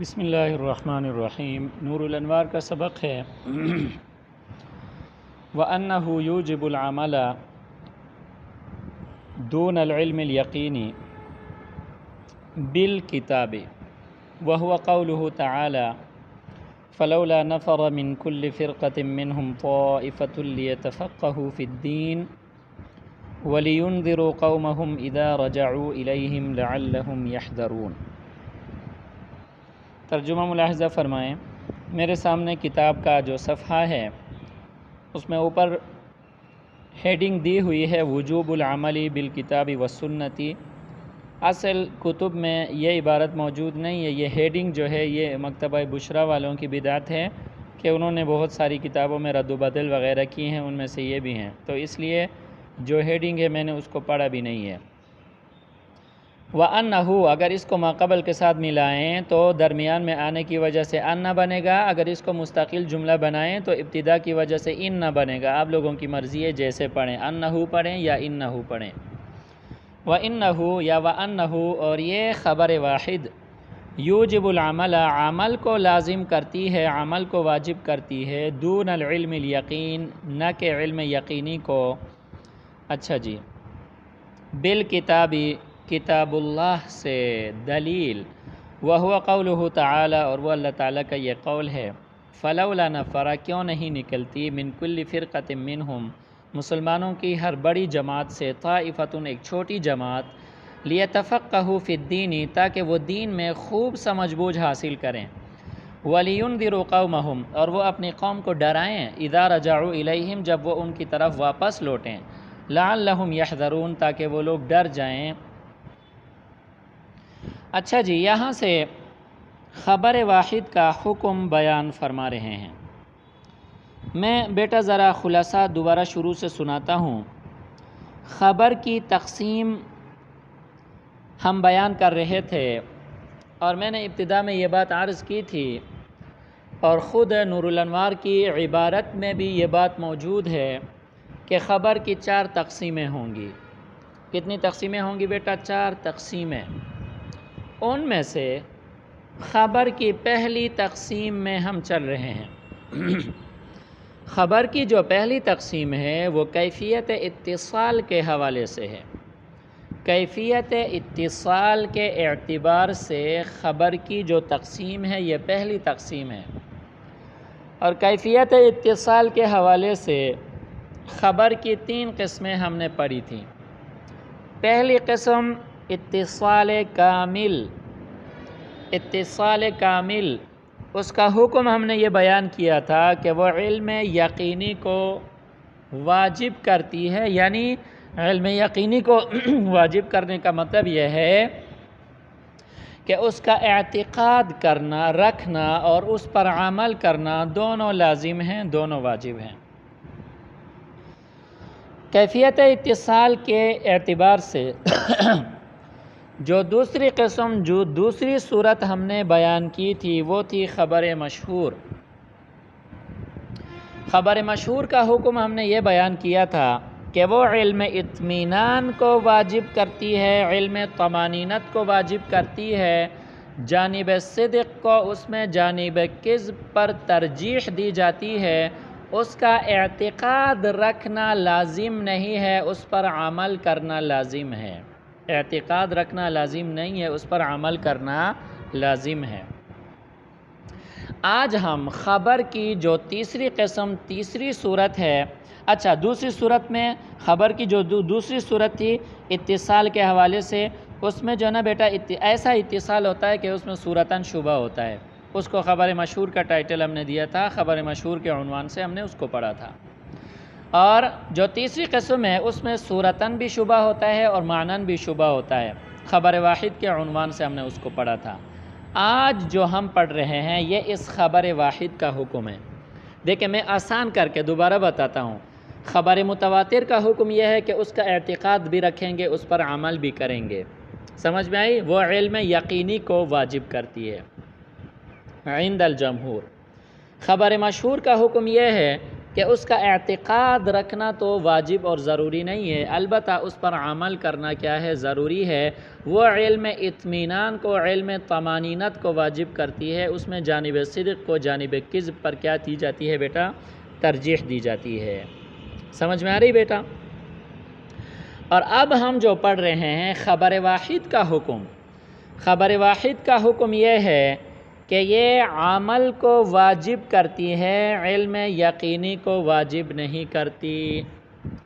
بسم اللہ الرحمن الرحیم۔ نور الانوار کا سبق ہے وَأَنَّهُ يُوجِبُ الْعَمَلَ دُونَ الْعِلْمِ الْيَقِينِ بِالْكِتَابِ وَهُوَ قَوْلُهُ تَعَالَى فَلَوْلَا نَفَرَ مِنْ كُلِّ فِرْقَةٍ مِّنْهُمْ طَائِفَةٌ لِيَتَفَقَّهُوا فِي الدِّينِ وَلِيُنذِرُوا قَوْمَهُمْ إِذَا رَجَعُوا إِلَيْهِمْ لَعَلَّهُمْ يَحْذَرُونَ۔ ترجمہ ملاحظہ فرمائیں۔ میرے سامنے کتاب کا جو صفحہ ہے اس میں اوپر ہیڈنگ دی ہوئی ہے وجوب العمل بالکتاب والسنتی۔ اصل کتب میں یہ عبارت موجود نہیں ہے، یہ ہیڈنگ جو ہے یہ مکتبہ بشرا والوں کی بدعت ہے کہ انہوں نے بہت ساری کتابوں میں رد و بدل وغیرہ کی ہیں، ان میں سے یہ بھی ہیں، تو اس لیے جو ہیڈنگ ہے میں نے اس کو پڑھا بھی نہیں ہے۔ وَأَنَّهُ اگر اس کو ماقبل کے ساتھ ملائیں تو درمیان میں آنے کی وجہ سے ان بنے گا، اگر اس کو مستقل جملہ بنائیں تو ابتدا کی وجہ سے ان بنے گا۔ آپ لوگوں کی مرضی ہے جیسے پڑھیں، انہو پڑھیں یا انہو پڑھیں۔ وَإِنَّهُ یا وَأَنَّهُ اور یہ خبر واحد یوجب العمل عمل کو لازم کرتی ہے، عمل کو واجب کرتی ہے، دون العلم الیقین نہ کہ علم یقینی کو۔ اچھا جی، بالکتابی کتاب اللہ سے دلیل، وَهُوَ قَوْلُهُ تعالی اور وہ اللہ تعالیٰ کا یہ قول ہے، فَلَوْلَا نَفَرَ کیوں نہیں نکلتی من کل فرقۃ منہم مسلمانوں کی ہر بڑی جماعت سے طائفۃ ایک چھوٹی جماعت لیتفقہوا فی الدین تاکہ وہ دین میں خوب سمجھ بوجھ حاصل کریں، وَلِيُنذِرُوا قَوْمَهُمْ اور وہ اپنی قوم کو ڈرائیں، اِذَا رَجَعُوا اِلَيْهِمْ جب وہ ان کی طرف واپس لوٹیں، لَعَلَّهُمْ يَحْذَرُونَ تاکہ وہ لوگ ڈر جائیں۔ اچھا جی، یہاں سے خبر واحد کا حکم بیان فرما رہے ہیں۔ میں بیٹا ذرا خلاصہ دوبارہ شروع سے سناتا ہوں۔ خبر کی تقسیم ہم بیان کر رہے تھے اور میں نے ابتدا میں یہ بات عرض کی تھی اور خود نور الانوار کی عبارت میں بھی یہ بات موجود ہے کہ خبر کی 4 تقسیمیں ہوں گی۔ کتنی تقسیمیں ہوں گی بیٹا؟ 4 تقسیمیں۔ ان میں سے خبر کی پہلی تقسیم میں ہم چل رہے ہیں۔ خبر کی جو پہلی تقسیم ہے وہ کیفیت اتصال کے حوالے سے ہے۔ کیفیت اتصال کے اعتبار سے خبر کی جو تقسیم ہے یہ پہلی تقسیم ہے، اور کیفیت اتصال کے حوالے سے خبر کی 3 قسمیں ہم نے پڑھی تھیں۔ پہلی قسم اتصال کامل، اتصال کامل اس کا حکم ہم نے یہ بیان کیا تھا کہ وہ علم یقینی کو واجب کرتی ہے، یعنی علم یقینی کو واجب کرنے کا مطلب یہ ہے کہ اس کا اعتقاد کرنا، رکھنا اور اس پر عمل کرنا دونوں لازم ہیں، دونوں واجب ہیں۔ کیفیت اتصال کے اعتبار سے جو دوسری قسم، جو دوسری صورت ہم نے بیان کی تھی وہ تھی خبر مشہور۔ خبر مشہور کا حکم ہم نے یہ بیان کیا تھا کہ وہ علم اطمینان کو واجب کرتی ہے، علم طمانینت کو واجب کرتی ہے، جانب صدق کو اس میں جانب کذب پر ترجیح دی جاتی ہے، اس کا اعتقاد رکھنا لازم نہیں ہے، اس پر عمل کرنا لازم ہے۔ اعتقاد رکھنا لازم نہیں ہے، اس پر عمل کرنا لازم ہے۔ آج ہم خبر کی جو تیسری قسم، تیسری صورت ہے، اچھا دوسری صورت میں خبر کی جو دوسری صورت تھی اتصال کے حوالے سے، اس میں جو ہے نا بیٹا ایسا اتصال ہوتا ہے کہ اس میں صورتاً شبہ ہوتا ہے، اس کو خبر مشہور کا ٹائٹل ہم نے دیا تھا، خبر مشہور کے عنوان سے ہم نے اس کو پڑھا تھا۔ اور جو تیسری قسم ہے اس میں صورتاً بھی شبہ ہوتا ہے اور معناً بھی شبہ ہوتا ہے، خبر واحد کے عنوان سے ہم نے اس کو پڑھا تھا۔ آج جو ہم پڑھ رہے ہیں یہ اس خبر واحد کا حکم ہے۔ دیکھیں میں آسان کر کے دوبارہ بتاتا ہوں۔ خبر متواتر کا حکم یہ ہے کہ اس کا اعتقاد بھی رکھیں گے، اس پر عمل بھی کریں گے، سمجھ میں آئی؟ وہ علم یقینی کو واجب کرتی ہے عند الجمہور۔ خبر مشہور کا حکم یہ ہے کہ اس کا اعتقاد رکھنا تو واجب اور ضروری نہیں ہے، البتہ اس پر عمل کرنا کیا ہے، ضروری ہے۔ وہ علم اطمینان کو، علم طمانینت کو واجب کرتی ہے، اس میں جانب صدق کو جانب کذب پر کیا دی جاتی ہے بیٹا، ترجیح دی جاتی ہے۔ سمجھ میں آ رہی بیٹا؟ اور اب ہم جو پڑھ رہے ہیں خبر واحد کا حکم، خبر واحد کا حکم یہ ہے کہ یہ عمل کو واجب کرتی ہے، علم یقینی کو واجب نہیں کرتی۔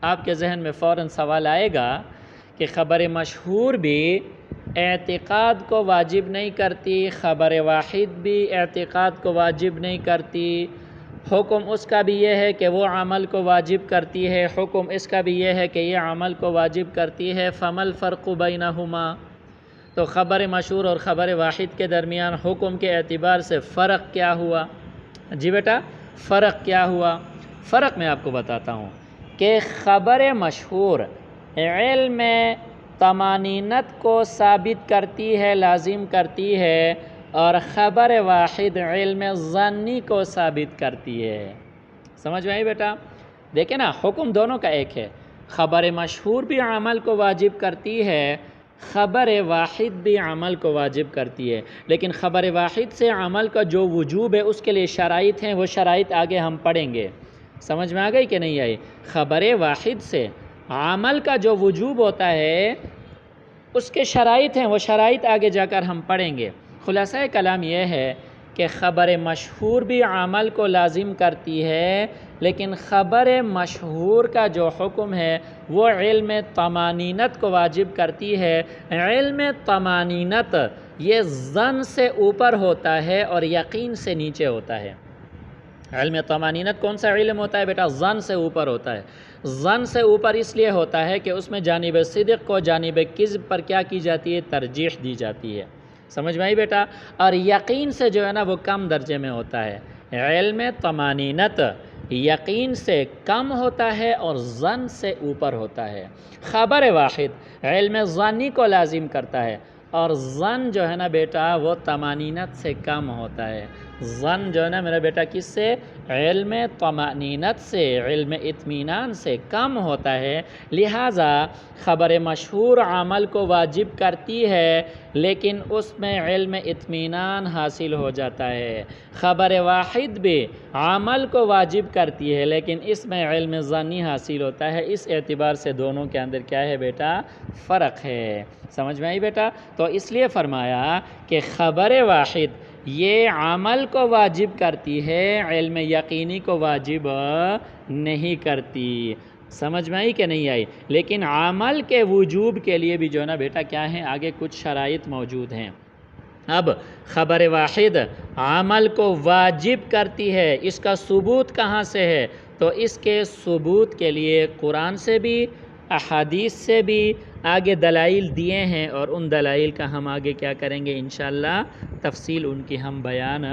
آپ کے ذہن میں فوراً سوال آئے گا کہ خبر مشہور بھی اعتقاد کو واجب نہیں کرتی، خبر واحد بھی اعتقاد کو واجب نہیں کرتی، حکم اس کا بھی یہ ہے کہ وہ عمل کو واجب کرتی ہے، حکم اس کا بھی یہ ہے کہ یہ عمل کو واجب کرتی ہے، فما الفرق بینہما، تو خبر مشہور اور خبر واحد کے درمیان حکم کے اعتبار سے فرق کیا ہوا؟ جی بیٹا، فرق کیا ہوا؟ فرق میں آپ کو بتاتا ہوں کہ خبر مشہور علم طمانینت کو ثابت کرتی ہے، لازم کرتی ہے، اور خبر واحد علم ظنی کو ثابت کرتی ہے۔ سمجھ میں آئی بیٹا؟ دیکھیں نا، حکم دونوں کا ایک ہے، خبر مشہور بھی عمل کو واجب کرتی ہے، خبر واحد بھی عمل کو واجب کرتی ہے، لیکن خبر واحد سے عمل کا جو وجوب ہے اس کے لیے شرائط ہیں، وہ شرائط آگے ہم پڑھیں گے۔ سمجھ میں آ گئی کہ نہیں آئی؟ خبر واحد سے عمل کا جو وجوب ہوتا ہے اس کے شرائط ہیں، وہ شرائط آگے جا کر ہم پڑھیں گے۔ خلاصہ کلام یہ ہے کہ خبر مشہور بھی عمل کو لازم کرتی ہے، لیکن خبر مشہور کا جو حکم ہے وہ علم طمانینت کو واجب کرتی ہے۔ علم طمانینت یہ ظن سے اوپر ہوتا ہے اور یقین سے نیچے ہوتا ہے۔ علم طمانینت کون سا علم ہوتا ہے بیٹا؟ ظن سے اوپر ہوتا ہے۔ ظن سے اوپر اس لیے ہوتا ہے کہ اس میں جانب صدق کو جانب کذب پر کیا کی جاتی ہے؟ ترجیح دی جاتی ہے۔ سمجھ میں آئی بیٹا؟ اور یقین سے جو ہے نا وہ کم درجے میں ہوتا ہے۔ علم طمانینت یقین سے کم ہوتا ہے اور ظن سے اوپر ہوتا ہے۔ خبر واحد علم ظنی کو لازم کرتا ہے، اور ظن جو ہے نا بیٹا وہ طمانینت سے کم ہوتا ہے۔ ظن جو ہے نا میرا بیٹا کس سے؟ علم طمانینت سے، علم اطمینان سے کم ہوتا ہے، لہٰذا خبر مشہور عمل کو واجب کرتی ہے لیکن اس میں علم اطمینان حاصل ہو جاتا ہے۔ خبر واحد بھی عمل کو واجب کرتی ہے لیکن اس میں علم ظنی حاصل ہوتا ہے۔ اس اعتبار سے دونوں کے اندر کیا ہے بیٹا؟ فرق ہے۔ سمجھ میں آئی بیٹا؟ تو اس لیے فرمایا کہ خبر واحد یہ عمل کو واجب کرتی ہے، علم یقینی کو واجب نہیں کرتی۔ سمجھ میں آئی کہ نہیں آئی؟ لیکن عمل کے وجوب کے لیے بھی جو ہے نا بیٹا کیا ہیں؟ آگے کچھ شرائط موجود ہیں۔ اب خبر واحد عمل کو واجب کرتی ہے، اس کا ثبوت کہاں سے ہے؟ تو اس کے ثبوت کے لیے قرآن سے بھی، احادیث سے بھی آگے دلائل دیے ہیں، اور ان دلائل کا ہم آگے کیا کریں گے؟ انشاءاللہ تفصیل ان کی ہم بیان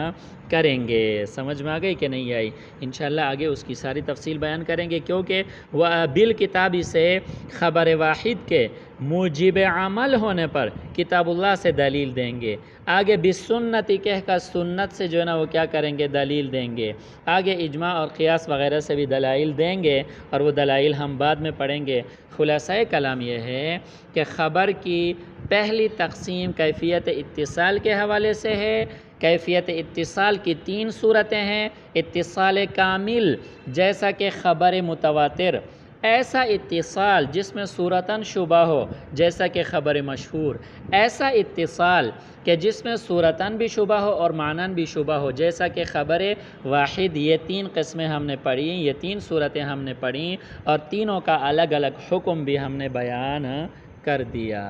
کریں گے۔ سمجھ میں آ گئی کہ نہیں آئی؟ انشاءاللہ آگے اس کی ساری تفصیل بیان کریں گے، کیونکہ وہ بالکتابی سے خبر واحد کے موجب عمل ہونے پر کتاب اللہ سے دلیل دیں گے، آگے بالسنتی کہہ کر سنت سے جو ہے نا وہ کیا کریں گے؟ دلیل دیں گے، آگے اجماع اور قیاس وغیرہ سے بھی دلائل دیں گے، اور وہ دلائل ہم بعد میں پڑھیں گے۔ خلاصہ کلام یہ ہے کہ خبر کی پہلی تقسیم کیفیت اتصال کے حوالے سے ہے۔ کیفیت اتصال کی 3 صورتیں ہیں: اتصال کامل جیسا کہ خبر متواتر، ایسا اتصال جس میں صورتاً شبہ ہو جیسا کہ خبر مشہور، ایسا اتصال کہ جس میں صورتاً بھی شبہ ہو اور معناً بھی شبہ ہو جیسا کہ خبر واحد۔ یہ 3 قسمیں ہم نے پڑھی، یہ 3 صورتیں ہم نے پڑھی، اور تینوں کا الگ الگ حکم بھی ہم نے بیان کر دیا۔